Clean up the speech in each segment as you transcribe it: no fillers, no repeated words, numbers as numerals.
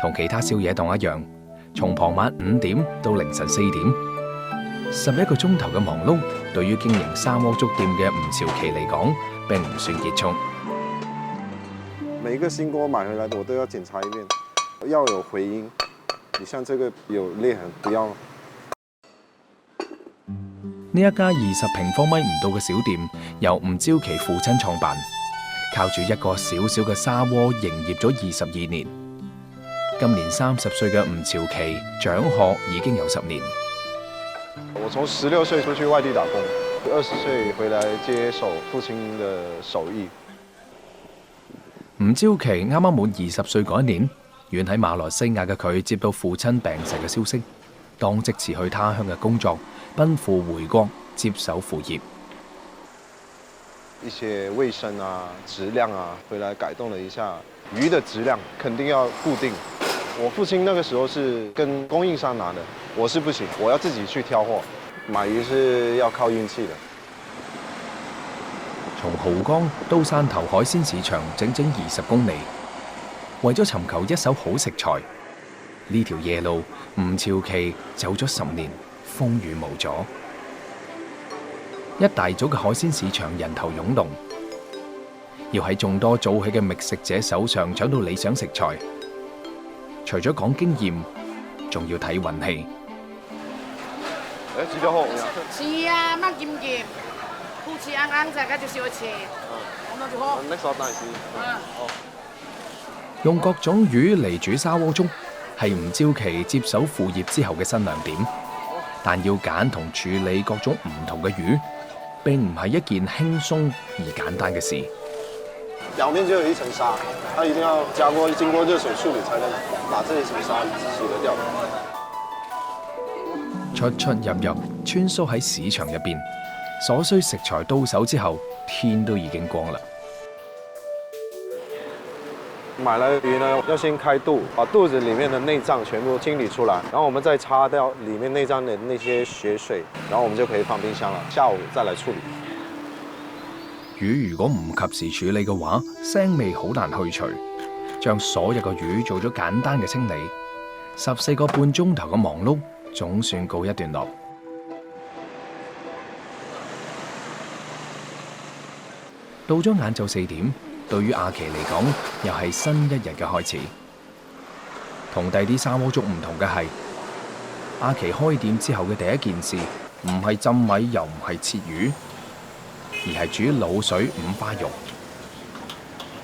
同其他宵夜檔一樣，從傍晚5點到凌晨4點，11個鐘頭嘅忙碌，對於經營砂鍋粥店嘅吳朝琪嚟講，並唔算結束。每一個新鍋買回來，我都要檢查一遍，要有回音。你像這個有裂痕，不要。呢一家20平方米唔到嘅小店，由吳朝琪父親創辦，靠住一個小小嘅砂鍋營業咗22年。今年30歲嘅吳朝琪長學已經有10年。我從16歲出去外地打工，20歲回來接手父親嘅手藝。吳朝琪啱啱滿20歲嗰一年，遠喺馬來西亞嘅佢接到父親病逝嘅消息，當即辭去他鄉嘅工作，奔赴回國接手父業。一些衛生啊、質量啊，回來改動了一下，魚的質量肯定要固定。我父親那個時候是跟供應商拿的，我是不行，我要自己去挑貨。買魚是要靠運氣的。從濠江到汕頭海鮮市場整整20公里，為咗尋求一手好食材，呢條夜路吳朝琪走咗10年，風雨無阻。一大早嘅海鮮市場人頭湧動，要喺眾多早起嘅覓食者手上搶到理想食材，除咗講經驗，仲要睇運氣。煮咗好未啊？是啊，乜劍劍，好似啱啱就係就少一次，咁樣就好。拎手大師。用各種魚嚟煮砂鍋粥，係吳朝琪接手父業之後嘅新亮點。但要揀同處理各種唔同嘅魚，並唔係一件輕鬆而簡單嘅事。表面就有一層沙，它一定要加過經過熱水處理，才能把這一層沙洗得掉。出出入入，穿梭喺市場入邊，所需食材到手之後，天都已經光啦。買來魚呢，要先開肚，把肚子裡面的內臟全部清理出來，然後我們再擦掉裡面內臟的那些血水，然後我們就可以放冰箱了。下午再來處理。魚如果唔及時處理嘅話，腥味好難去除。將所有嘅魚做咗簡單嘅清理，14個半鐘頭嘅忙碌，總算告一段落。到咗晏晝4點，對於阿琪嚟講，又係新一日嘅開始。同第啲砂鍋粥唔同嘅係，阿琪開店之後嘅第一件事，唔係浸米，又唔係切魚，而係煮滷水五花肉。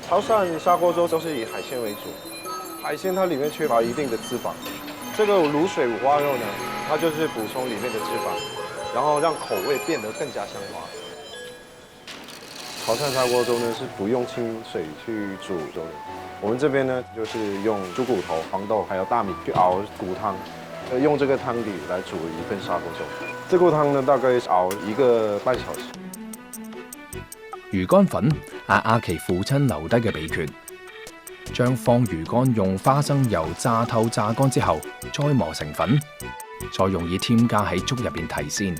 潮汕砂鍋粥都是以海鮮為主，海鮮它裡面缺乏一定的脂肪。這個滷水五花肉呢，它就是補充裡面的脂肪，然後讓口味變得更加香滑。潮汕砂鍋粥呢是不用清水去煮粥的，我們這邊呢就是用豬骨頭、黃豆還有大米去熬骨湯，用這個湯底來煮一份砂鍋粥。這鍋湯呢大概熬1個半小時。魚乾粉係阿琪父親留低嘅秘訣，將放魚乾用花生油炸透炸乾之後，再磨成粉，再用以添加喺粥入邊提鮮。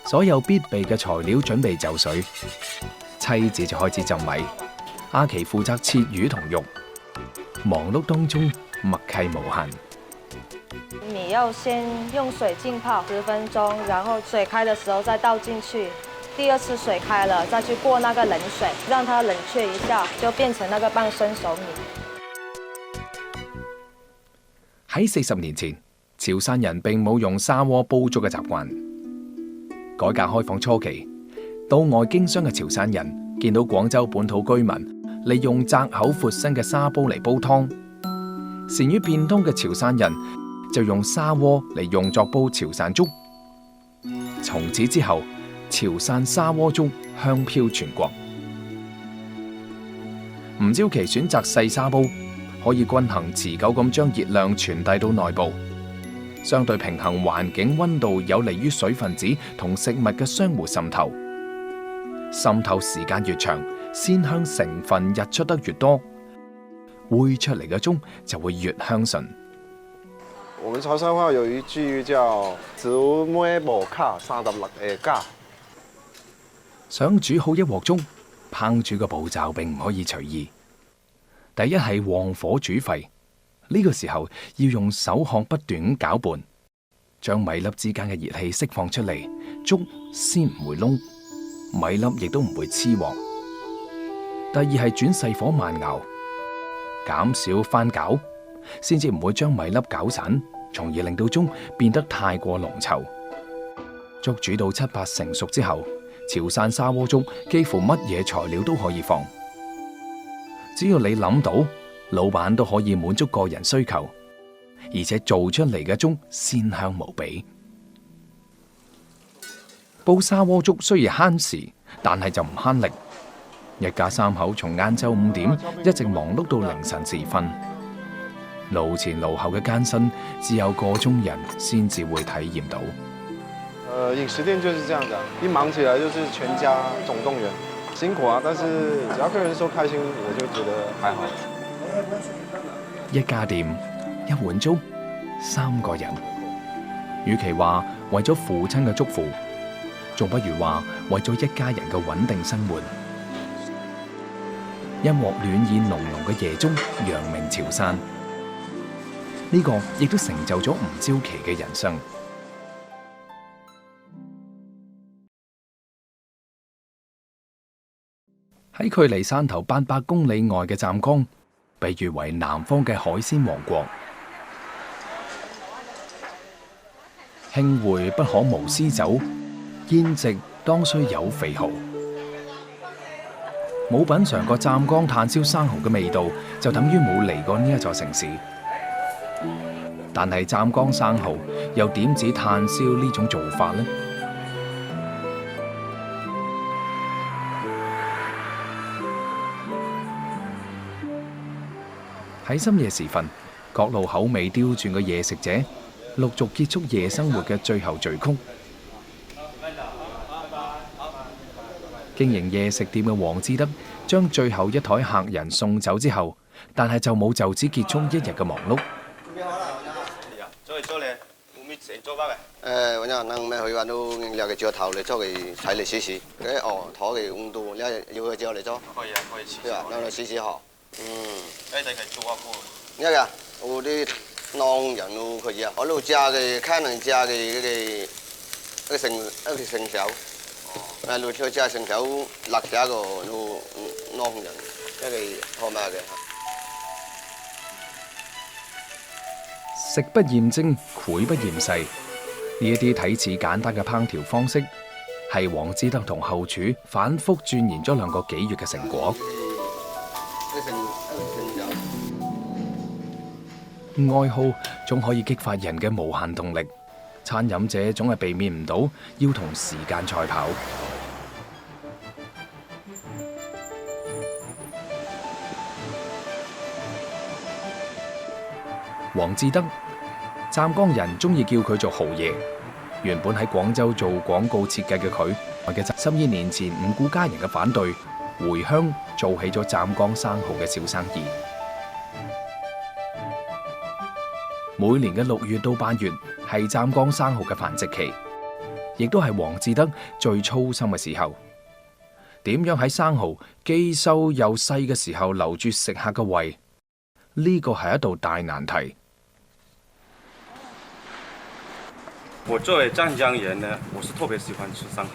所有必備嘅材料準備就緒，妻子就開始浸米，阿琪負責切魚同肉，忙碌當中默契無限。你要先用水浸泡10分鐘，然後水開的時候再倒進去，第2次水開了再去過那個冷水，讓它冷卻一下，就變成那個半生熟米。喺40年前，潮汕人並冇用砂鍋煲粥嘅習慣。改革開放初期，到外經商嘅潮汕人見到廣州本土居民利用窄口闊身嘅砂煲嚟煲湯，善於變通嘅潮汕人就用砂鍋嚟用作煲潮汕粥。從此之後，潮汕砂鍋粥香飄全國。吳朝琪選擇細砂煲，可以均衡持久咁將熱量傳遞到內部，相對平衡環境溫度，有利於水分子同食物嘅相互滲透。滲透時間越長，鮮香成分日出得越多，煨出嚟嘅粥就會越香醇。我們潮汕話有一句叫“煮糜無卡36個架”。想煮好一鑊粥，烹煮嘅步驟並唔可以隨意。第一係旺火煮沸，呢個時候要用手殼不斷攪拌，將米粒之間嘅熱氣釋放出嚟，粥先唔會燶，米粒亦都唔會黐鑊。第二係轉細火慢熬，減少翻攪，先至唔會將米粒攪散，從而令到粥變得太過濃稠。粥煮到7、8成熟之後，潮汕砂鍋粥幾乎乜嘢材料都可以放，只要你諗到，老闆都可以滿足個人需求，而且做出嚟嘅粥鮮香無比。煲砂鍋粥雖然慳時，但係就唔慳力。一家3口從晏晝5點一直忙碌到凌晨時分，爐前爐後嘅艱辛，只有個中人先至會體驗到。飲食店就是這樣的，一忙起來就是全家總動員，辛苦啊！但是只要客人說開心，我就覺得還好。一家店一碗粥，3個人。與其話為咗父親嘅祝福，仲不如話為咗一家人嘅穩定生活。一鑊暖意濃濃嘅夜粥，揚名潮汕。呢個亦都成就咗吳朝奇嘅人生。喺距離汕頭800公里外嘅湛江，被譽為南方嘅海鮮王國。慶會不可無詩酒，宴席當須有肥蠔。冇品嚐過湛江炭燒生蠔嘅味道，就等於冇嚟過呢一座城市。但係湛江生蠔又點止炭燒呢種做法呢？喺深夜時分，各路口味刁鑽嘅夜食者陸續結束夜生活嘅最後序曲。經營夜食店嘅黃志德將最後一枱客人送走之後，但係就冇就此結束一日嘅忙碌。我哋能咩去話都有嘅照頭嚟做嘅睇嚟試試，嗰啲妥嘅温度，要佢照嚟做。可以啊，可以試。對啊，讓佢試試下。你哋係做下個？呢個我啲農人都可以啊，我老家嘅 Canton 家嘅嗰個成手。誒，老車家成手辣下個農人，一個好嘛嘅。食不厭精，膾不厭細。呢一啲睇似簡單嘅烹調方式，係黃志德同後廚反覆鑽研咗2個幾月嘅成果。愛好總可以激發人嘅無限動力，餐飲者總係避免唔到要同時間賽跑。黃志德，湛江人中意叫佢做豪爺。原本喺廣州做廣告設計嘅佢，12年前唔顧家人嘅反對，回鄉做起咗湛江生蠔嘅小生意。每年嘅6月到8月係湛江生蠔嘅繁殖期，亦都係黃志德最操心嘅時候。點樣喺生蠔既瘦又細嘅時候留住食客嘅胃？呢個係一道大難題。我作為湛江人呢，我是特別喜歡吃生蠔。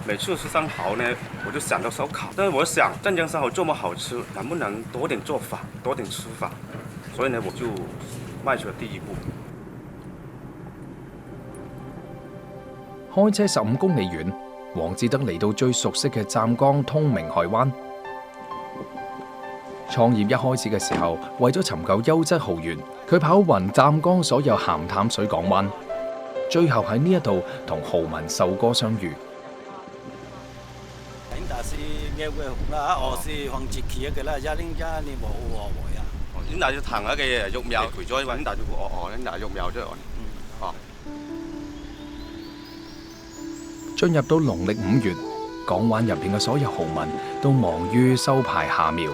每次吃生蠔呢，我就想到燒烤。但是我想湛江生蠔這麼好吃，能不能多點做法，多點吃法？所以呢，我就邁出了第一步。開車15公里遠，黃志德嚟到最熟悉嘅湛江通明海灣。創業一開始嘅時候，為咗尋求優質蠔源，佢跑勻湛江所有鹹淡水港灣。最後喺呢一度同蠔民秀哥相遇。進入到農曆5月，港灣入邊嘅所有蠔民都忙於收排蝦苗。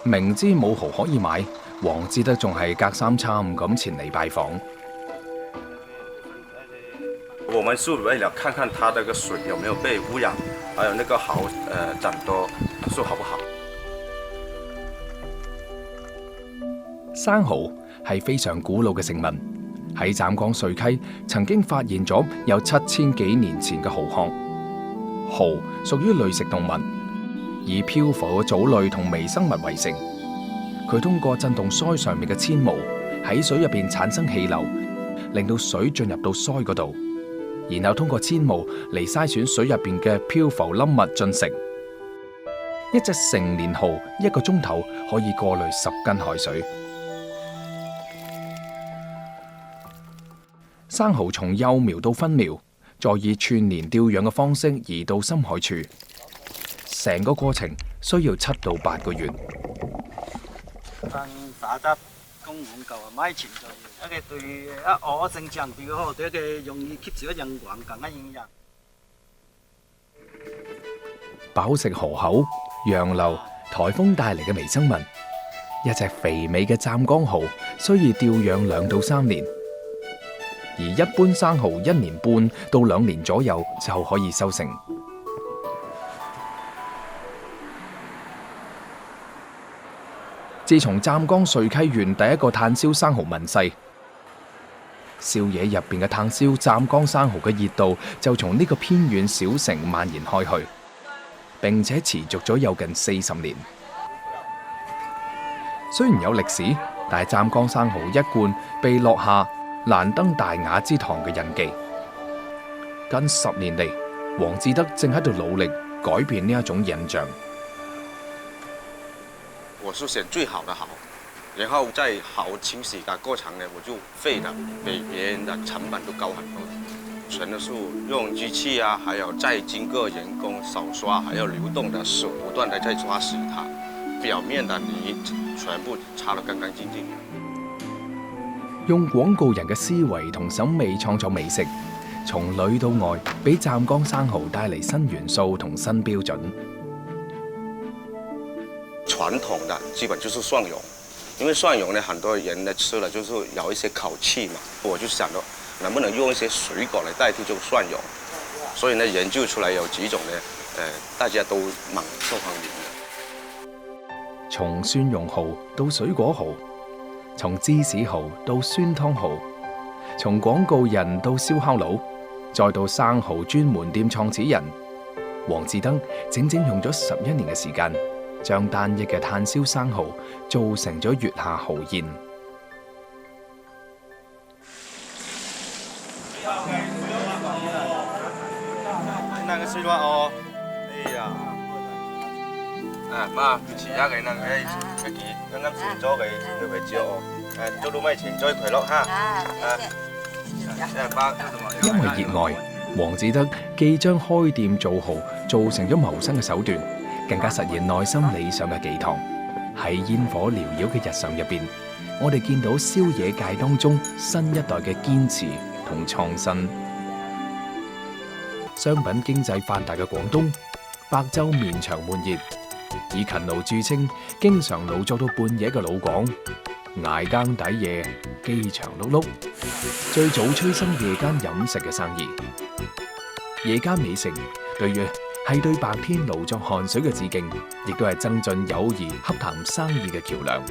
明知冇蠔可以買，黃志德仲係隔三差五咁前嚟拜訪。我們是為了看看它這個水有沒有被污染，還有那個蠔長得樹好不好。生蠔係非常古老嘅食物，喺湛江瑞溪曾經發現咗有7000幾年前嘅蠔殼。蠔屬於濾食動物，以漂浮嘅藻類同微生物為成。佢通過震動腮上面嘅纖毛，喺水入邊產生氣流，令到水進入到腮嗰度，然後通過纖毛嚟篩選水入邊嘅漂浮粒物進食。一隻成年蠔1個鐘頭可以過濾10斤海水。生蠔從幼苗到分苗，再以串連釣養嘅方式移到深海處，成個過程需要7到8個月。打得公碗夠啊，買前就要一個對我正常啲嘅好，對一個容易 keep 住一樣環更加應人。飽食蠔口、洋流、颱風帶嚟嘅微生物，一隻肥美嘅湛江蠔需要釣養2到3年，而一般生蠔1年半到2年左右就可以收成。自從湛江瑞溪縣第一個炭燒生蠔問世，宵夜入邊嘅炭燒湛江生蠔嘅熱度就從呢個偏遠小城蔓延開去，並且持續咗有近40年。雖然有歷史，但係湛江生蠔一貫被落下難登大雅之堂嘅印記。近10年嚟，黃志德正喺度努力改變呢一種印象。我是選最好的蠔，然後在蠔清洗的過程呢，我就費的比別人的成本都高很多，全都是用機器啊，還有再經過人工手刷，還有流動的水不斷地在刷洗它，表面的泥全部擦得乾乾淨淨。用廣告人嘅思維同審美創作美食，從裏到外，俾湛江生蠔帶嚟新元素同新標準。傳統的基本就是蒜蓉，因為蒜蓉呢，很多人呢吃了就是有一些口氣嘛，我就想到能不能用一些水果來代替這個蒜蓉，所以呢研究出來有幾種呢，大家都蠻受歡迎嘅。從蒜蓉蠔到水果蠔，從芝士蠔到酸湯蠔，從廣告人到燒烤佬，再到生蠔專門店創始人，黃志德整整用咗11年嘅時間，將單一嘅炭燒生蠔做成咗月下蠔宴。那個水話哦，哎呀，媽，遲下嘅那個自己啱啱前咗嘅對佢照哦，做到咪前咗佢咯嚇。因為熱愛，黃志德既將開店做蠔做成咗謀生嘅手段，更加實現內心理想嘅寄託。喺煙火繚繞嘅日常入邊，我哋見到宵夜界當中新一代嘅堅持同創新。商品經濟發達嘅廣東，白晝綿長悶熱，以勤勞著稱，經常勞作到半夜嘅老廣，捱更抵夜，機場碌碌，最早催生夜間飲食嘅生意。夜間美食對於係對白天勞作汗水嘅致敬，亦都係增進友誼、洽談生意嘅橋梁。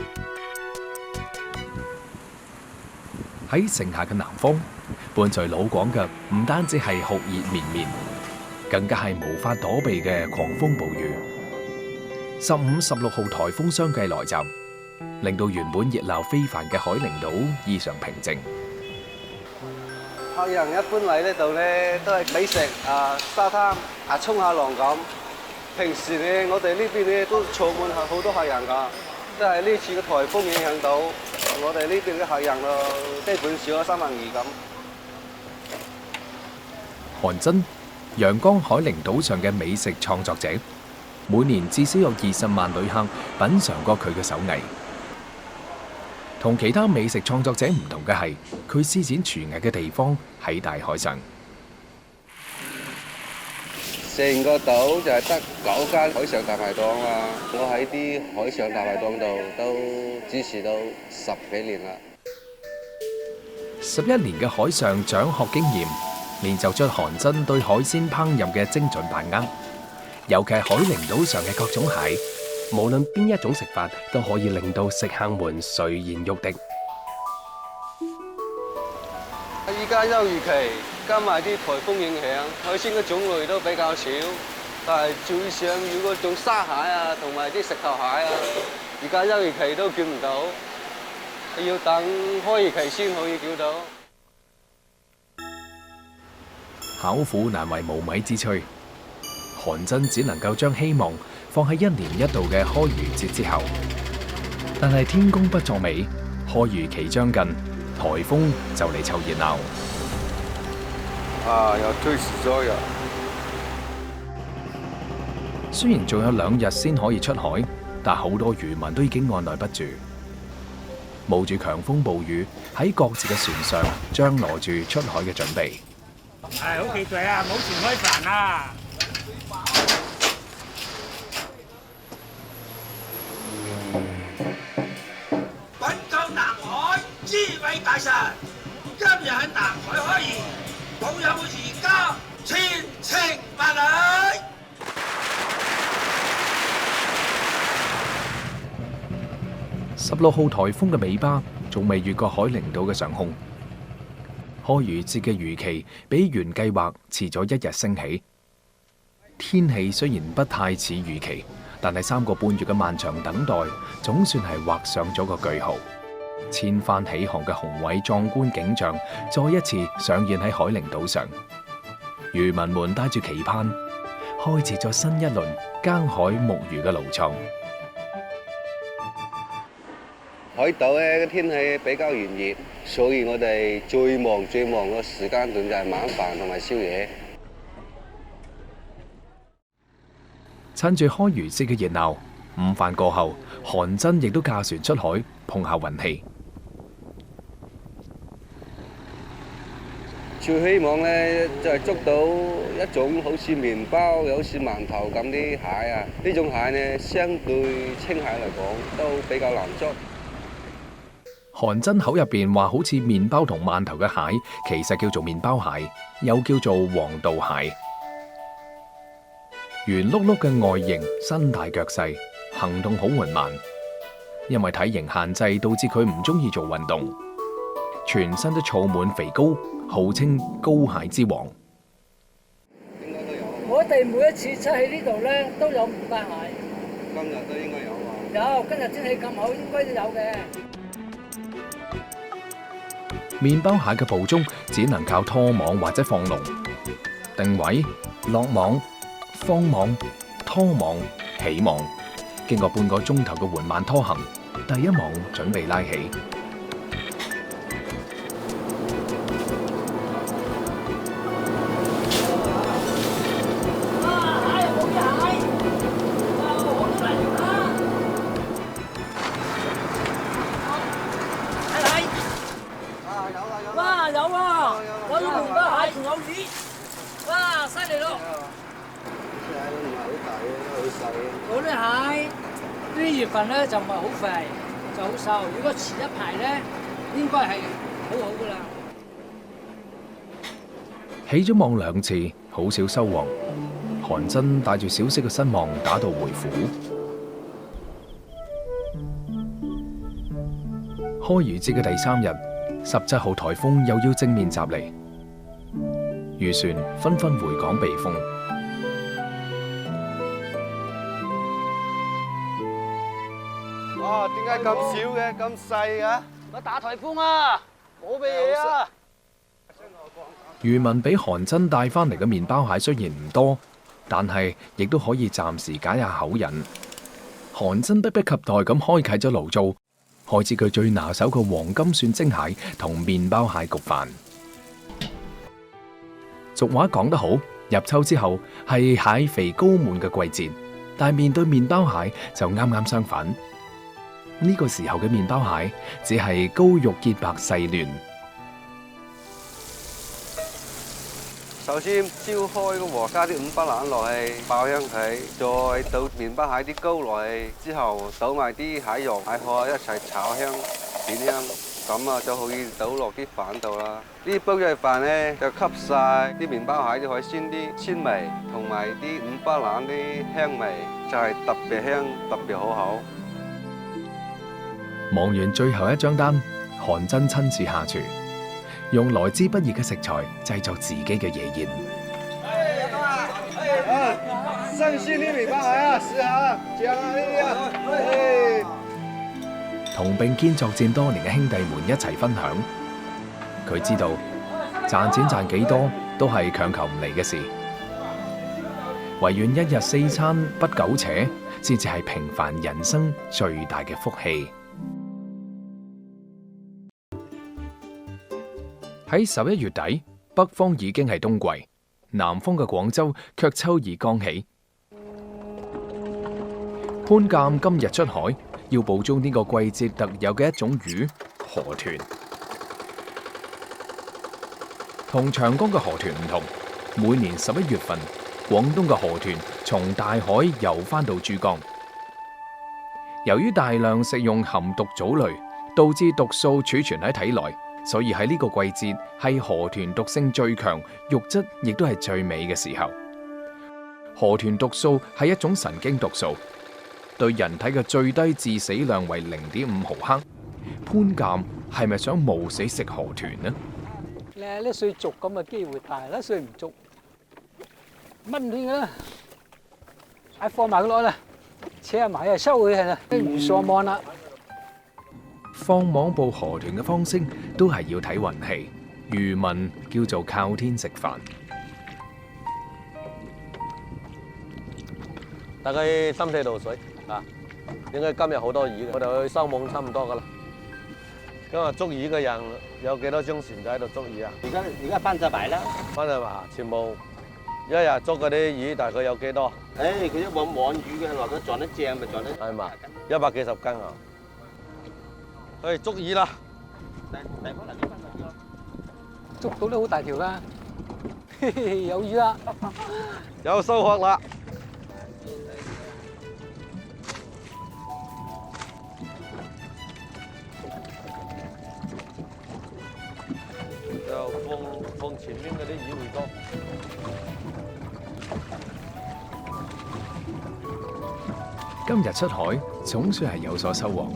喺盛夏嘅南方，伴隨老廣嘅唔單止係酷熱綿綿，更加係無法躲避嘅狂風暴雨。15、16號颱風相繼來襲，令到原本熱鬧非凡嘅海陵島異常平靜。客人一般嚟呢度咧都係美食沙灘沖下浪咁。平時咧我哋呢邊咧都坐滿好多客人㗎，即係呢次嘅颱風影響到我哋呢邊嘅客人咯，基本少咗2/3咁。韓真，陽江海陵島上嘅美食創作者，每年至少有20萬旅客品嚐過佢嘅手藝。同其他美食創作者唔同嘅係，佢施展廚藝嘅地方喺大海上。成個島就係得9間海上大排檔啦。我喺啲海上大排檔度都支持到10幾年啦。11年嘅海上掌學經驗，練就出韓真對海鮮烹飪嘅精準把握。尤其係海陵島上嘅各種蟹，無論邊一種食法都可以令到食客們垂涎欲滴。依家休漁期，加埋啲颱風影響，海鮮嘅種類都比較少。但係最想要嗰種沙蟹啊，同埋啲石頭蟹啊，而家休漁期都叫唔到，要等開漁期先可以叫到。巧婦難為無米之炊，韓真只能夠將希望放喺1年1度嘅開漁節之後。但係天公不作美，開漁期將近，颱風就嚟湊熱鬧。又推遲咗呀！雖然仲有2日先可以出海，但好多漁民都已經按捺不住，冒住強風暴雨喺各自嘅船上張羅住出海嘅準備。好期待啊！冇船開飯啊！滾救南海知位大神，今日喺南海開漁，保佑漁家前程萬里。16號颱風嘅尾巴仲未越過海陵島嘅上空，開漁節嘅漁期比原計劃遲咗1日升起。天氣雖然不太似預期，但係3個半月嘅漫長等待，總算係畫上咗個句號。千帆起航嘅宏偉壯觀景象，再一次上演喺海陵島上。漁民們帶住期盼，開始咗新一輪耕海牧漁嘅路程。海島咧嘅天氣比較炎熱，所以我哋最忙嘅時間段就係晚飯同埋宵夜。趁住開漁節嘅熱鬧，午飯過後，韓真亦都駕船出海碰下運氣。最希望咧就係捉到一種好似麵包又好似饅頭咁啲蟹啊！呢種蟹呢，相對青蟹嚟講都比較難捉。韓真口入邊話好似麵包同饅頭嘅蟹，其實叫做麵包蟹，又叫做黃道蟹。圓碌碌嘅外形，身大腳細，行動好緩慢。因為體型限制，導致佢唔中意做運動，全身都儲滿肥膏，號稱膏蟹之王。我哋每一次出去呢度咧，都有麵包蟹。今日都應該有啊。有，今日天氣咁好，應該都有嘅。麵包蟹嘅捕捉只能靠拖網或者放籠，定位、落網、放網、拖網、起網，經過半個鐘頭嘅緩慢拖行，第一網準備拉起。哇，有啊！我啲麵包蟹仲有魚，哇，犀利咯！嗰啲蟹呢啲月份咧就唔係好肥，就好瘦。如果遲一排咧，應該係好好噶啦。起咗網2次，好少收穫。韓真帶住少少嘅失望打道回府。開漁節嘅第3日，17號颱風又要正面襲嚟，漁船紛紛回港避風。哇！點解咁少嘅？咁細嘅？我打颱風啊！冇乜嘢啊！漁民俾韓真帶翻嚟嘅麵包蟹雖然唔多，但係亦都可以暫時解下口癮。韓真迫不及待咁開啟咗爐灶，開始佢最拿手嘅黃金蒜蒸蟹同麵包蟹焗飯。俗話講得好，入秋之後係蟹肥膏滿嘅季節，但係面對麵包蟹就啱啱相反。呢個時候嘅麵包蟹只係膏肉潔白細嫩。首先燒開個鑊，加啲五花腩落去爆香佢，再倒麵包蟹啲膏落去，之後倒埋啲蟹肉、蟹殼一齊炒香、點香，咁啊就可以倒落啲飯度啦。呢煲嘅飯咧就吸晒啲麵包蟹啲海鮮啲鮮味，同埋啲五花腩啲香味，就係特別香，特別好口。忙完最後一張單，韓真親自下廚，用來之不易嘅食材製作自己嘅夜宴。新鮮啲麵包蟹啊，試下醬啊呢啲啊，同並肩作戰多年嘅兄弟們一齊分享。佢知道賺錢賺幾多都係強求唔嚟嘅事，唯願一日4餐不苟且，先至係平凡人生最大嘅福氣。喺11月底，北方已經係冬季，南方嘅廣州卻秋意剛起。潘鑑今日出海，要捕捉呢個季節特有嘅一種魚——河豚。同長江嘅河豚唔同，每年11月份，廣東嘅河豚從大海游返到珠江。由於大量食用含毒藻類，導致毒素儲存喺體內，所以喺呢個季節係河豚毒性最強、肉質亦都係最美嘅時候。河豚毒素係一種神經毒素，對人體嘅最低致死量為0.5毫克。潘鑑係咪想冒死食河豚呢？呢水族咁嘅機會大，呢水唔足，炆佢㗎啦，放埋佢落啦，扯埋啊收佢係啦，魚上網啦。放網捕河豚嘅方式都係要睇運氣，漁民叫做靠天食飯。大概3-4度水啊，應該今日好多魚嘅，我哋去收網差唔多噶啦。今日捉魚嘅人有幾多張船仔喺度捉魚啊？而家翻晒埋啦，翻晒埋，全部一日捉嗰啲魚大概有幾多？佢一網魚嘅，落咗撞得正咪撞得係嘛？100幾十斤啊！去捉魚啦！捉到都好大條㗎，有魚啦，有收穫啦！就放前面嗰啲魚會多。今日出海總算係有所收穫。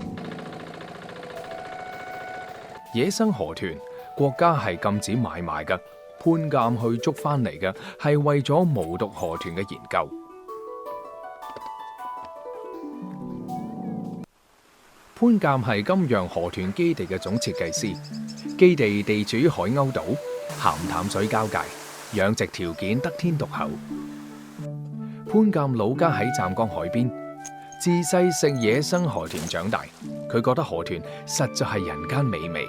野生河豚國家係禁止買賣嘅，潘鑑去捉翻嚟嘅係為咗無毒河豚嘅研究。潘鑑係金陽河豚基地嘅總設計師，基地地處於海鷗島，鹹淡水交界，養殖條件得天獨厚。潘鑑老家喺湛江海邊，自細食野生河豚長大，佢覺得河豚實在係人間美味，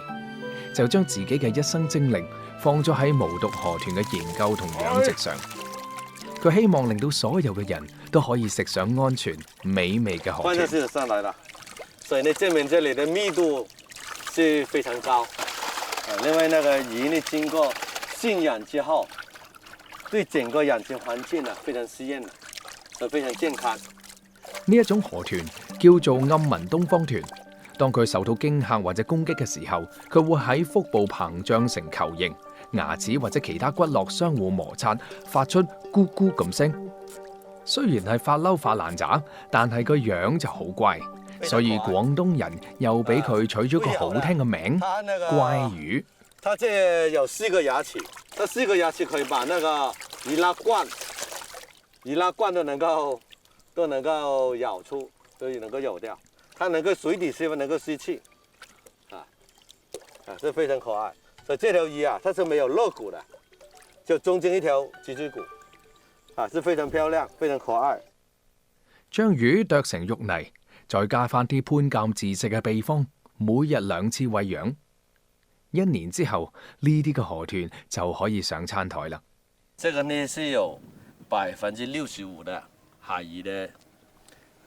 就將自己嘅一生精力放咗喺無毒河豚嘅研究同養殖上。佢希望令到所有嘅人都可以食上安全美味嘅河豚。關鍵是上來了，所以呢證明這裡的密度是非常高。因為那個魚呢經過馴養之後，對整個養殖環境啊非常適應，就非常健康。呢一種河豚叫做暗紋東方豚。當佢受到驚嚇或者攻擊嘅時候，佢會喺腹部膨脹成球形，牙齒或者其他骨骼相互摩擦，發出咕咕咁聲。雖然係發嬲發爛渣，但係個樣就好乖，所以廣東人又俾佢取咗個好聽嘅名——乖魚。它這有4個牙齒，這4個牙齒可以把那個易拉罐都能夠咬出，都能夠咬掉。它能夠水底吸，能夠吸氣，是非常可愛。所以這條魚啊，它是沒有肋骨的，就中間一條脊椎骨，是非常漂亮，非常可愛。將魚剁成肉泥，再加翻啲潘鑑自製嘅秘方，每日2次餵養。1年之後，呢啲嘅河豚就可以上餐台啦。這個呢是有65%的蟹魚的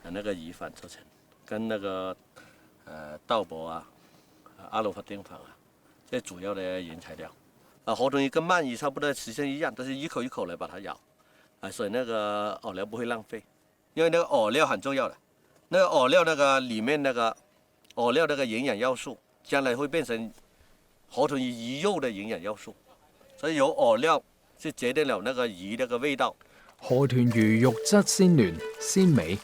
那個魚粉做成。跟那個豆粕啊、阿魯法丁粉啊，這主要的原材料。河豚魚跟鰻魚差不多時間一樣，都是一口一口來把它咬。所以那個饵料不會浪費，因為那個饵料很重要的。那個饵料那個裡面那個饵料那個營養要素将来会變成河豚魚肉的營養要素，所以有餵料是決定了那個魚那個味道。河豚魚肉質鮮嫩鮮美，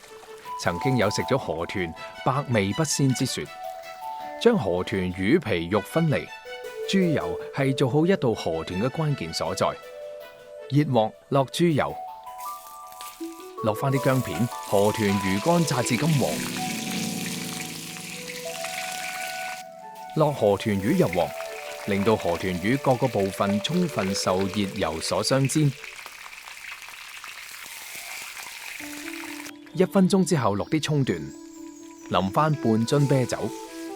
曾經有食咗河豚百味不鮮之說。將河豚魚皮肉分離，豬油係做好一道河豚嘅關鍵所在。熱鑊落豬油，落翻啲薑片，河豚魚乾炸至金黃，落河豚魚入鑊，令到河豚魚各個部分充分受熱油所相煎。1分鐘之後落啲葱段，淋翻半樽啤酒。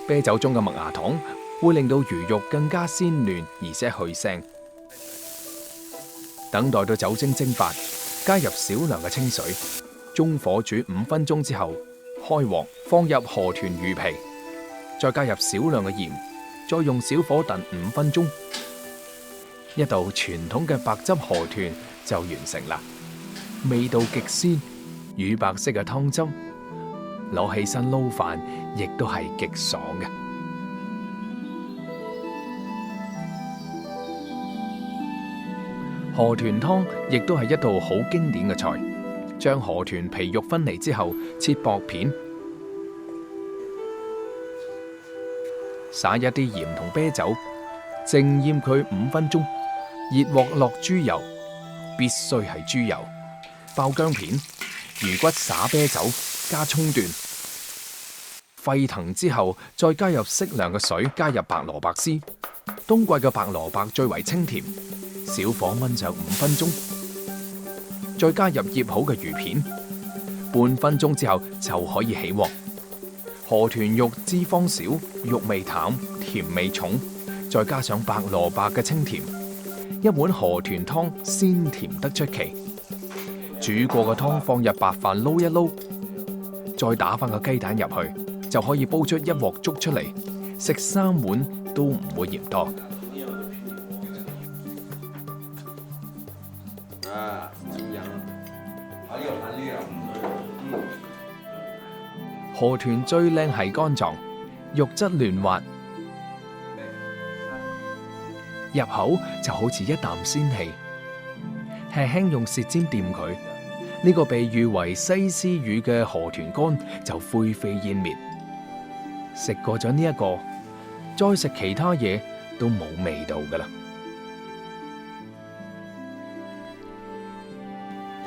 啤酒中嘅麥芽糖會令到魚肉更加鮮嫩，而且去腥。等待到酒精蒸發，加入少量嘅清水，中火煮5分鐘之後，開鑊放入河豚魚皮，再加入少量嘅鹽，再用小火燉5分鐘，一道傳統嘅白汁河豚就完成啦。味道極鮮，乳白色嘅湯汁攞起身撈飯，亦都係極爽嘅。河豚湯亦都係一道好經典嘅菜。將河豚皮肉分離之後，切薄片，灑一啲鹽同啤酒，靜醃佢5分鐘。熱鑊落豬油，必須係豬油，爆薑片，魚骨灑啤酒，加葱段。沸騰之後，再加入適量嘅水，加入白蘿蔔絲。冬季嘅白蘿蔔最為清甜，小火燜上5分鐘，再加入醃好嘅魚片，半分鐘之後就可以起鑊。河豚肉脂肪少，肉味淡，甜味重，再加上白蘿蔔嘅清甜，一碗河豚湯鮮甜得出奇。煮過嘅湯放入白飯撈一撈，再打翻個雞蛋入去，就可以煲出一鑊粥出嚟，食3碗都唔會嫌多。河豚最靚係肝臟，肉質嫩滑，入口就好似一啖仙氣。輕輕用舌尖掂佢，呢個被譽為西施魚嘅河豚肝就灰飛煙滅。食過咗呢一個，再食其他嘢都冇味道㗎喇。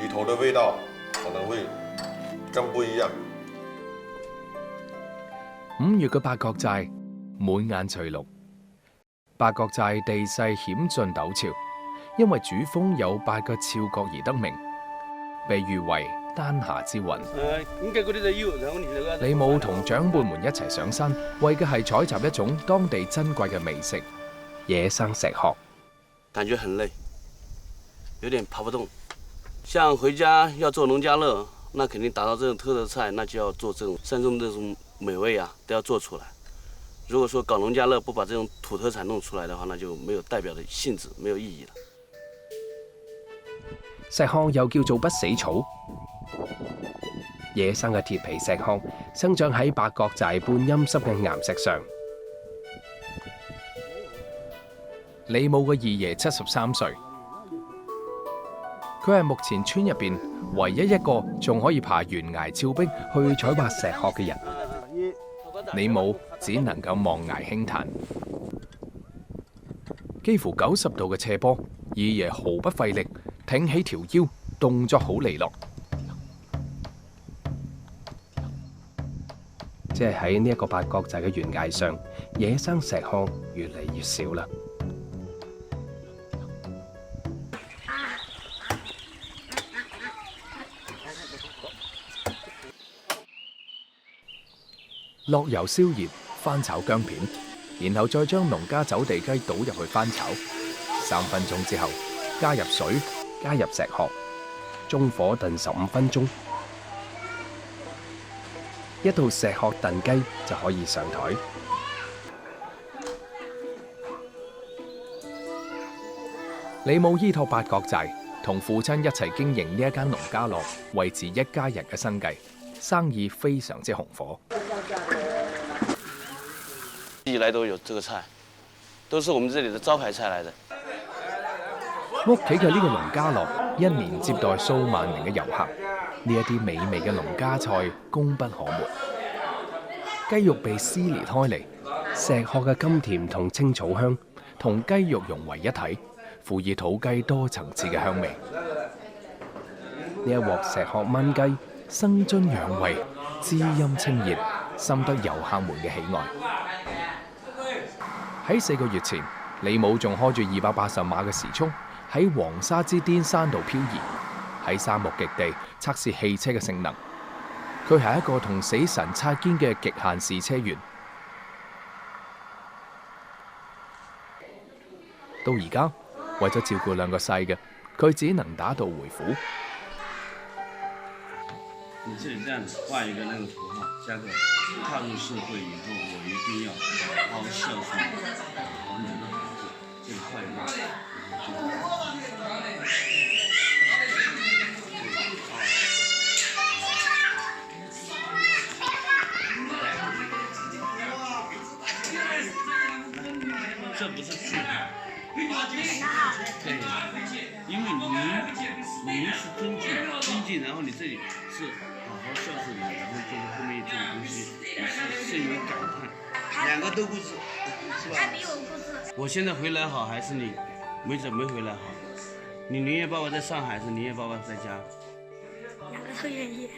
魚頭的味道可能會更不一樣。5月嘅八角寨滿眼翠綠，八角寨地勢險峻陡峭，因為主峰有8個峭角而得名，被譽為丹霞之韻。李母同長輩們一齊上山，為嘅係採集一種當地珍貴嘅美食——野生石殼。感覺很累，有點爬不動。像回家要做農家樂，那肯定達到這種特色菜，那就要做這種山中這種美味啊，都要做出來。如果說搞農家樂不把這種土特產弄出來的話，那就沒有代表的性質，沒有意義了。石殼又叫做不死草，野生嘅鐵皮石殼生長喺八角寨半陰濕嘅岩石上。李母嘅二爺73歲，佢係目前村入邊唯一一個仲可以爬懸崖峭壁去採挖石殼嘅人。李母只能夠望崖輕嘆。幾乎90度嘅斜坡，二爺毫不費力，挺起條腰，動作好利落。即係喺呢一個八角寨嘅懸崖上，野生石殼越嚟越少啦。落油燒熱，翻炒薑片，然後再將農家走地雞倒入去翻炒。3分鐘之後，加入水，加入石殼，中火燉15分鐘，一道石殼燉雞就可以上台。李母依託八角寨，同父親一齊經營呢一間農家樂，維持一家人嘅生計，生意非常之紅火。以来都有这个菜，都是我们这里的招牌菜来的。屋企嘅呢個農家樂，一年接待數萬名嘅遊客，呢一啲美味嘅農家菜功不可沒。雞肉被撕裂開嚟，石殼嘅甘甜同青草香同雞肉融為一體，賦予土雞多層次嘅香味。呢一鑊石殼炆雞，生津養胃，滋陰清熱，深得遊客們嘅喜愛。喺4個月前，李母仲開住280碼嘅時速，喺黃沙之巔山度漂移，喺沙漠極地測試汽車嘅性能。佢係一個同死神擦肩嘅極限試車員。到而家，為咗照顧2個細嘅，佢只能打道回府。你这里这样子画一个那个符号，加个踏入社会以后，我一定要好好孝顺，好你的孩子，这个画一个。这不是句号，对，因为您是尊敬，然后你这里是好好孝顺的，然后就是后面这个东西，你是甚有感叹，2个都不是，是吧？他比我不是。我现在回來好，還是你沒回來好？你寧願爸爸在上海，還是寧願爸爸在家？2個都願意。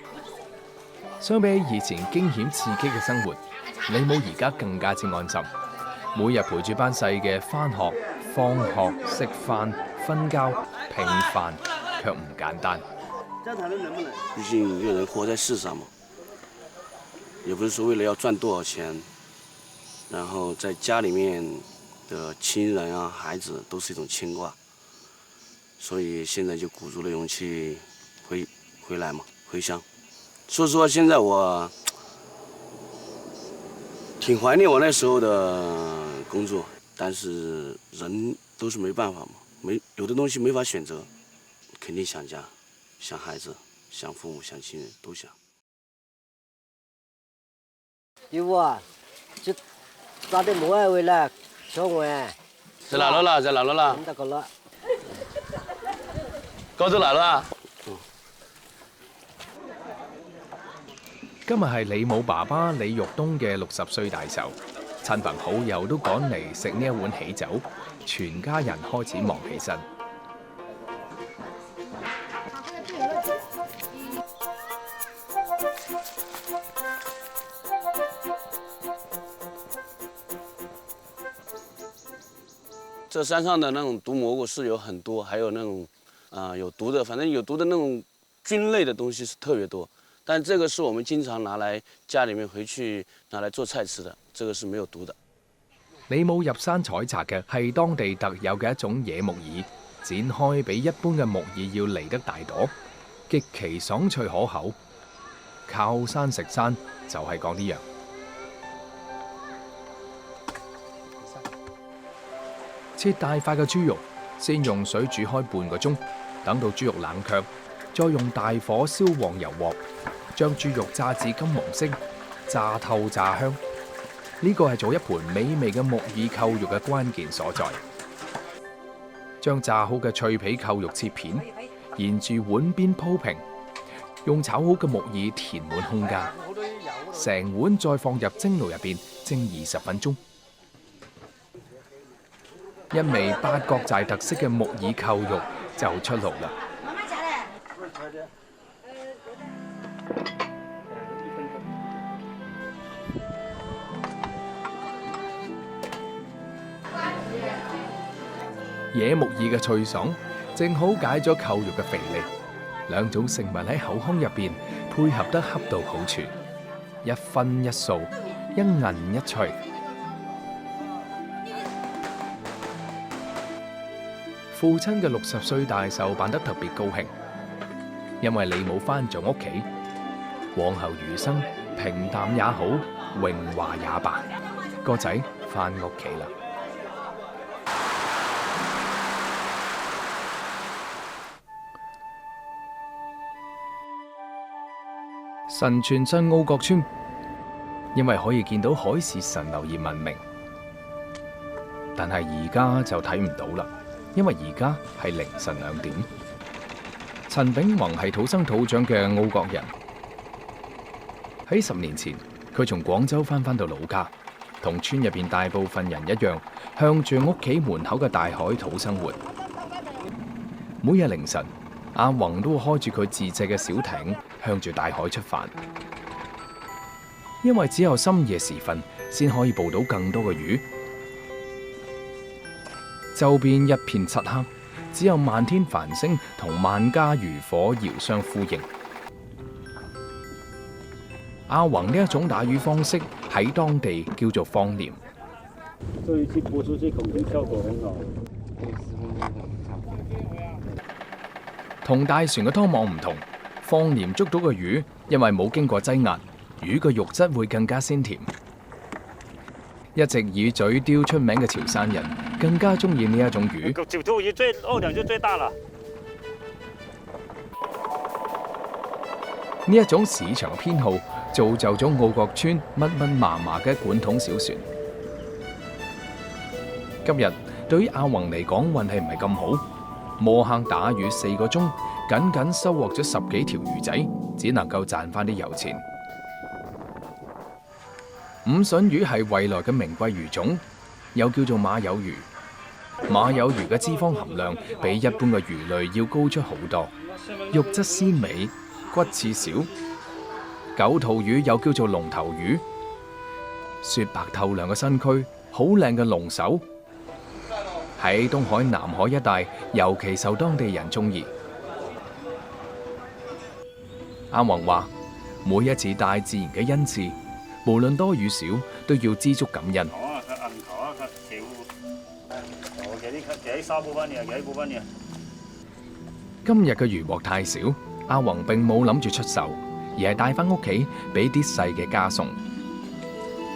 相比起以前驚險刺激嘅生活，李母而家更加之安心。每日陪住班細嘅返學、放學、食飯、瞓覺，平凡卻唔簡單。畢竟一個人活在世上嘛，也不是說為了要賺多少錢，然後在家裡面的親人啊、孩子都是一種牽掛，所以現在就鼓足了勇氣回來嘛，回鄉。說實話，現在我挺懷念我那時候的工作，但是人都是沒辦法嘛，有的東西沒法選擇，肯定想家、想孩子、想父母、想親人，都想。要啊，就早點冇回來，想我。在哪了？在哪了？得個啦。高州來了。今日係李母爸爸李玉東嘅60歲大壽，親朋好友都趕嚟食呢一碗喜酒，全家人開始忙起身。這山上的那種毒蘑菇是有很多，還有那種有毒的，反正有毒的那種菌類的東西是特別多。但這個是我們經常拿來家裡面回去拿來做菜吃的，這個是沒有毒的。李母入山採摘嘅係當地特有嘅一種野木耳，展開比一般嘅木耳要嚟得大朵，極其爽脆可口。靠山食山就係講呢樣。切大塊嘅豬肉，先用水煮開半個鐘，等到豬肉冷卻，再用大火燒旺油鑊，將豬肉炸至金黃色，炸透炸香。呢個係做一盤美味嘅木耳扣肉嘅關鍵所在。將炸好嘅脆皮扣肉切片，沿住碗邊鋪平，用炒好嘅木耳填滿空間，成碗再放入蒸爐入邊蒸20分鐘。一味八角寨特色嘅木耳扣肉就出爐啦！野木耳嘅脆爽，正好解咗扣肉嘅肥膩，兩種食物喺口腔入邊配合得恰到好處，一分一素，一韌一脆。父親嘅60歲大壽辦得特別高興，因為李母返咗屋企，往後餘生平淡也好，榮華也罷，個仔返屋企啦。神泉鎮澳角村，因為可以見到海市蜃樓而聞名。但係而家就睇唔到啦，因為而家係凌晨2點。陳炳宏係土生土長嘅澳國人，喺10年前，佢從廣州翻到老家，同村入邊大部分人一樣，向住屋企門口嘅大海討生活。每日凌晨，阿宏都會開住佢自製嘅小艇，向住大海出發。因為只有深夜時分，先可以捕到更多嘅魚。周邊一片漆黑，只有漫天繁星同萬家漁火遙相呼應。阿宏呢一種打魚方式喺當地叫做放鐮。這一期播出去，口碑效果很好。同大船嘅拖網唔同，放鐮捉到嘅魚，因為冇經過擠壓，魚嘅肉質會更加鮮甜。一直以嘴刁出名嘅潮汕人，更加中意呢一種魚。九頭魚2兩就最大啦。呢一種市場嘅偏好，造就咗澳國村密密麻麻嘅管桶小船。今日對於阿宏嚟講，運氣唔係咁好，摸坑打魚4個鐘，僅僅收穫咗10幾條魚仔，只能夠賺翻啲油錢。五筍魚係惠來嘅名貴魚種，又叫做馬友魚。馬友魚嘅脂肪含量比一般嘅魚類要高出好多，肉質鮮美，骨刺少。九肚魚又叫做龍頭魚，雪白透亮嘅身軀，好靚嘅龍首，喺東海、南海一帶尤其受當地人中意。阿宏話：每一次大自然嘅恩賜，無論多與少，都要知足感恩。今日嘅漁獲太少，阿宏並冇諗住出售，而係帶返屋企俾啲細嘅家餸。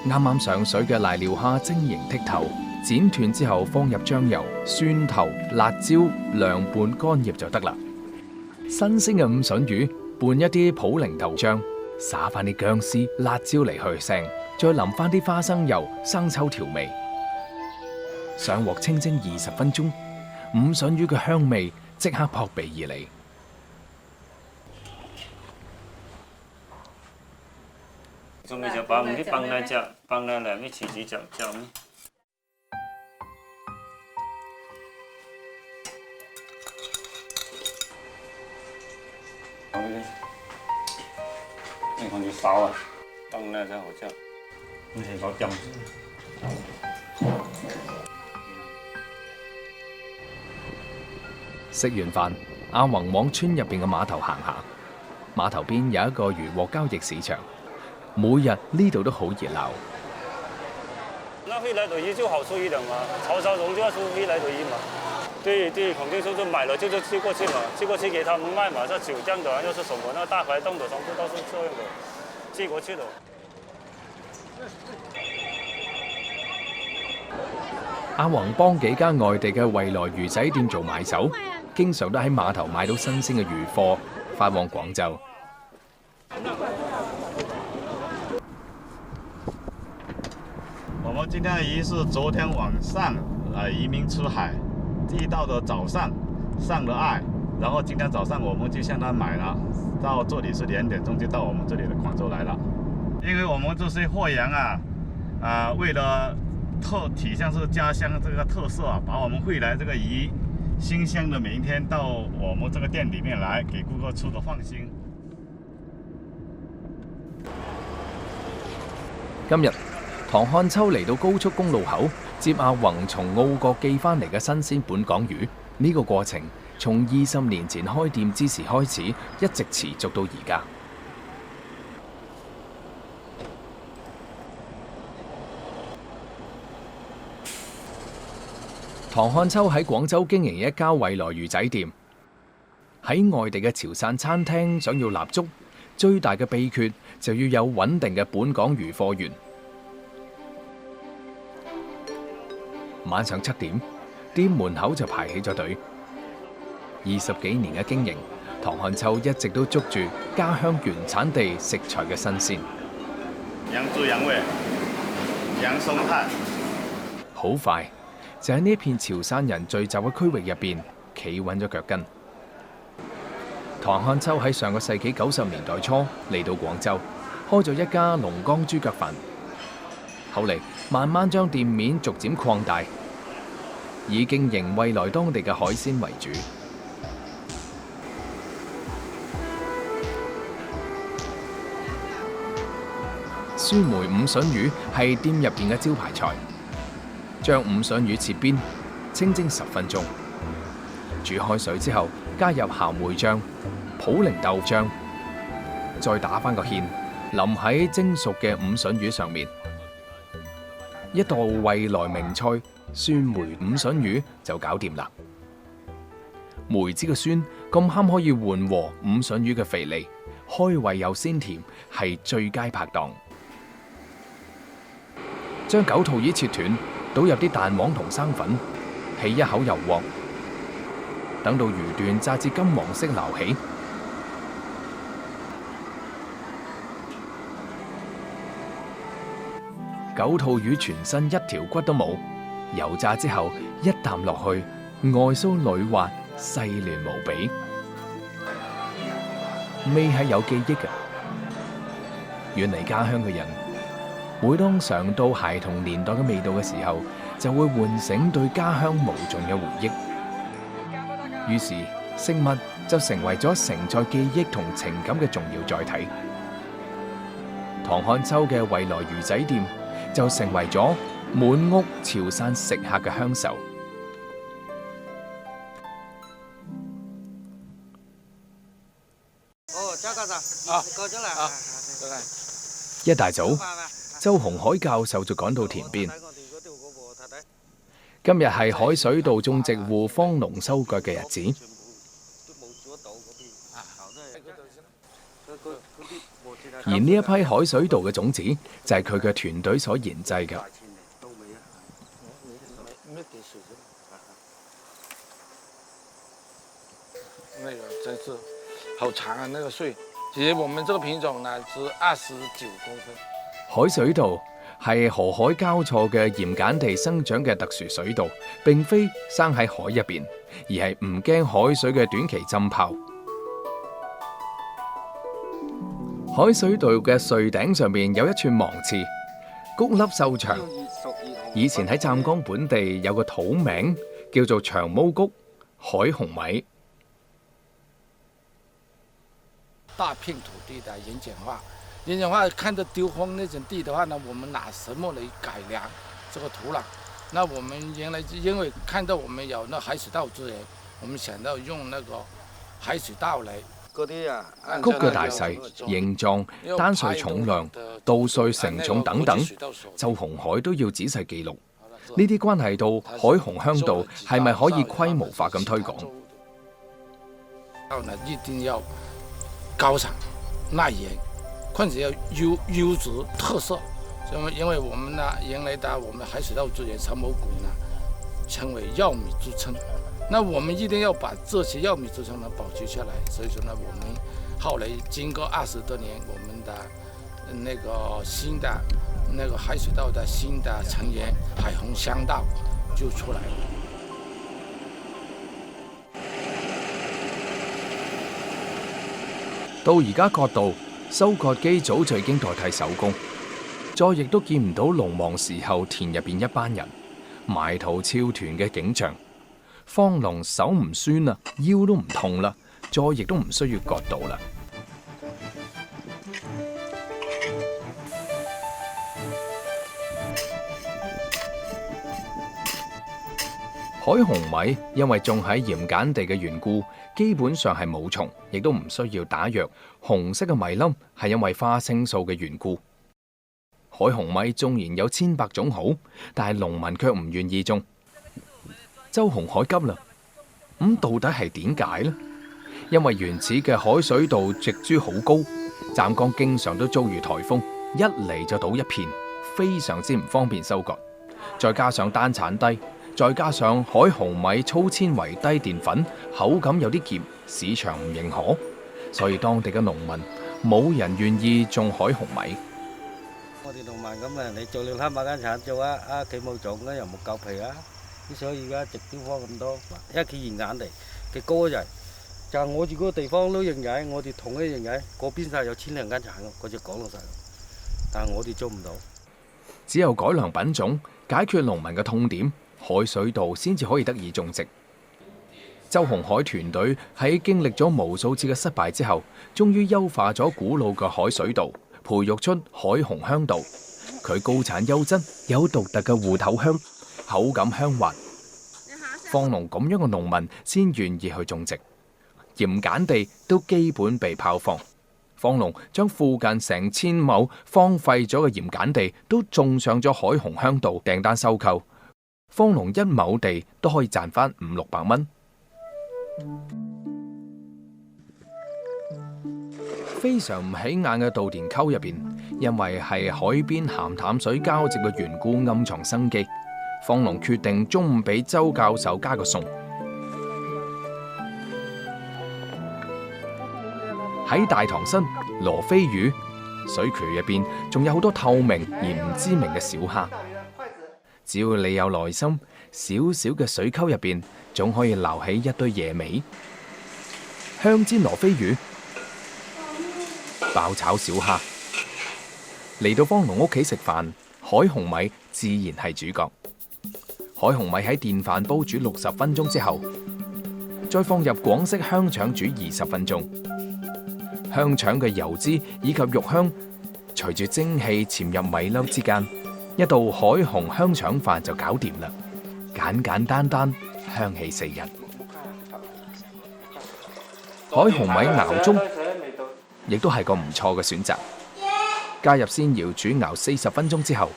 啱啱上水嘅瀨尿蝦晶瑩剔透，剪斷之後放入醬油、蒜頭、辣椒涼拌乾醃就得啦。新鮮嘅五筍魚拌一啲普寧豆漿，灑翻啲薑絲、辣椒嚟去腥，再淋翻啲花生油、生抽調味，上鑊清蒸20分鐘，五筍魚嘅香味即刻撲鼻而嚟。仲要就把啲崩呢隻崩呢兩啲柿子就咁。你看你燒啊，崩呢真係好正，你係攞掂。食完飯，阿宏往村入邊嘅碼頭行下。碼頭邊有一個漁獲交易市場，每日呢度都好熱鬧。那回來的魚就好收一點嘛，炒蓉就要收回來的魚嘛。對，肯定就買了就寄過去嘛，寄過去給他們賣嘛。這酒醬的又是什麼？那大排檔的全部都是這樣的，寄過去的。阿宏幫幾間外地嘅惠來魚仔店做買手，經常都喺碼頭買到新鮮嘅魚貨，發往廣州。我們今天的魚是昨天晚上移民出海，第一到的早上上了岸，然後今天早上我們就向他買了，到這裡是2點鐘就到我們這裡的廣州來了。因為我們這些貨源為了體現是家鄉這個特色啊，把我們惠來這個魚新鮮的每一天到我們這個店裡面來，給顧客吃得放心。今日唐漢秋嚟到高速公路口接阿宏從澳國寄翻嚟嘅新鮮本港魚，呢個過程從20年前開店之時開始，一直持續到而家。唐漢秋喺廣州經營一家惠來魚仔店。喺外地嘅潮汕餐廳想要立足，最大嘅秘訣就要有穩定嘅本港魚貨源。晚上7點，店門口就排起咗隊。20幾年嘅經營，唐漢秋一直都捉住家鄉原產地食材嘅新鮮。陽汁陽味，陽松炭。好快，就喺呢一片潮汕人聚集嘅區域入邊企穩咗腳跟。唐漢秋喺上個世紀90年代初嚟到廣州，開咗一家龍江豬腳飯，後嚟慢慢將店面逐漸擴大，以經營惠來當地嘅海鮮為主。酸梅五筍魚係店入邊嘅招牌菜，將五筍魚切邊，清蒸10分鐘，煮開水之後加入鹹梅醬、普寧豆醬，再打返個芡，淋喺蒸熟嘅五筍魚上面，一道惠來名菜酸梅五筍魚就搞掂啦。梅子嘅酸咁啱可以緩和五筍魚嘅肥膩，開胃又鮮甜，係最佳拍檔。將九肚魚切斷，倒入啲蛋黃同生粉，起一口油鑊，等到魚段炸至金黃色撈起。九肚魚全身一條骨都冇，油炸之後一啖落去，外酥裏滑，細嫩無比。味係有記憶嘅，遠離家鄉嘅人，每當嘗到孩童年代嘅味道嘅時候，就會喚醒對家鄉無盡嘅回憶。於是食物就成為咗承載記憶同情感嘅重要載體。唐漢秋嘅惠來魚仔店就成為咗滿屋潮汕食客嘅鄉愁。一大早，周鴻海教授就趕到田邊。今日係海水稻種植戶幫農收割嘅日子。而呢一批海水稻嘅種子就係佢嘅團隊所研製嘅。那個真是好長啊！那個穗，其實我們這個品種呢是29公分。海水稻係河海交錯嘅鹽鹼地生長嘅特殊水稻，並非生喺海入邊，而係唔驚海水嘅短期浸泡。海水稻嘅穗頂上面有一串芒刺，谷粒瘦長。以前喺湛江本地有個土名叫做長毛谷海紅米。大片土地的鹽鹼化，鹽鹼化看着丟荒那種地的話呢，我們拿什麼來改良這個土壤？那我們原來因為看到我們有那海水稻資源，我們想到用那個海水稻嚟。谷嘅大細、形狀、單穗重量、稻穗成重等等，周鴻海都要仔細記錄。呢啲關係到海紅香稻係咪可以規模化咁推廣？一定要高產、耐鹽，況且要優質特色。因為我們呢原來的我們海水稻資源長毛谷呢稱為藥米之稱。那我們一定要把這些藥米之稱呢保持下來，所以說呢，我們後來經過20多年，我們的那個新的那個海水稻的新的成員海紅香稻就出來了。到而家割稻，收割機早就已經代替手工，再亦都見唔到農忙時候田入邊一班人埋頭超團嘅景象。方農手唔酸啦，腰都唔痛啦，再亦都唔需要割稻啦。海紅米因為種喺鹽鹼地嘅緣故，基本上係冇蟲，亦都唔需要打藥。紅色嘅米粒係因為花青素嘅緣故。海紅米縱然有千百種好，但係農民卻唔願意種。周鴻海急啦，咁到底係點解呢？因為原始嘅海水稻植株好高，湛江經常都遭遇颱風，一嚟就倒一片，非常之唔方便收割。再加上單產低，再加上海紅米粗纖維低澱粉，口感有啲澀，市場唔認可，所以當地嘅農民冇人願意種海紅米。我哋農民咁啊，你做兩300間產做啊，佢冇種咧又冇夠皮啊。所以而家值啲花咁多，因為佢現眼地嘅高就係我住嗰個地方都認解，我哋同一認解，嗰邊晒有千零間產嗰隻講落晒，但係我哋做唔到。只有改良品種，解決農民嘅痛點，海水稻先至可以得以種植。周鴻海團隊喺經歷咗無數次嘅失敗之後，終於優化咗古老嘅海水稻，培育出海紅香稻。佢高產優質，有獨特嘅芋頭香，口感香滑。放農咁樣嘅農民先願意去種植。鹽鹼地都基本被炮荒，放農將附近成千畝荒廢咗嘅鹽鹼地都種上咗海紅香稻，訂單收購，放農1畝地都可以賺返500-600蚊。非常唔起眼嘅稻田溝入邊，因為係海邊鹹淡水交接嘅緣故，暗藏生機。放農決定中午俾周教授加個餸。喺大塘身羅非魚，水渠入邊仲有好多透明而唔知名嘅小蝦。只要你有耐心，小小嘅水溝入邊總可以撈起一堆野味。香煎羅非魚、爆炒小蝦。嚟到放農屋企食飯，海紅米自然係主角。海紅米喺電飯煲煮60分鐘之後，再放入廣式香腸煮20分鐘。香腸嘅油脂以及肉香隨住蒸汽潛入米粒之間，一道海紅香腸飯就搞掂啦。簡簡單單，香氣四溢。海紅米熬粥亦都係個唔錯嘅選擇。加入鮮瑤煮熬40分鐘之後，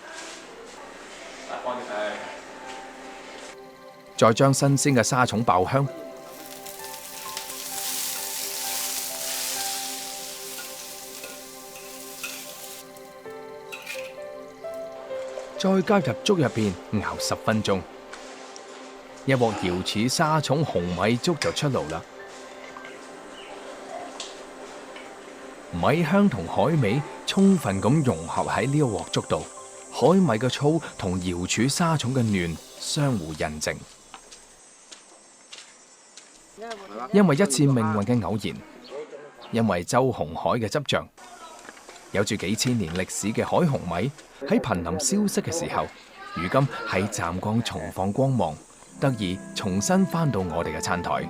再將新鮮嘅沙蟲爆香，再加入粥入邊熬10分鐘，一鑊瑤柱沙蟲紅米粥就出爐啦。米香同海味充分咁融合喺呢一鑊粥度，海米嘅粗同瑤柱沙蟲嘅嫩相互印證。因為一次命運嘅偶然，因為周鴻海嘅執着，有住幾千年歷史嘅海紅米喺瀕臨消失嘅時候，如今喺湛江重放光芒，得以重新返到我哋嘅餐台。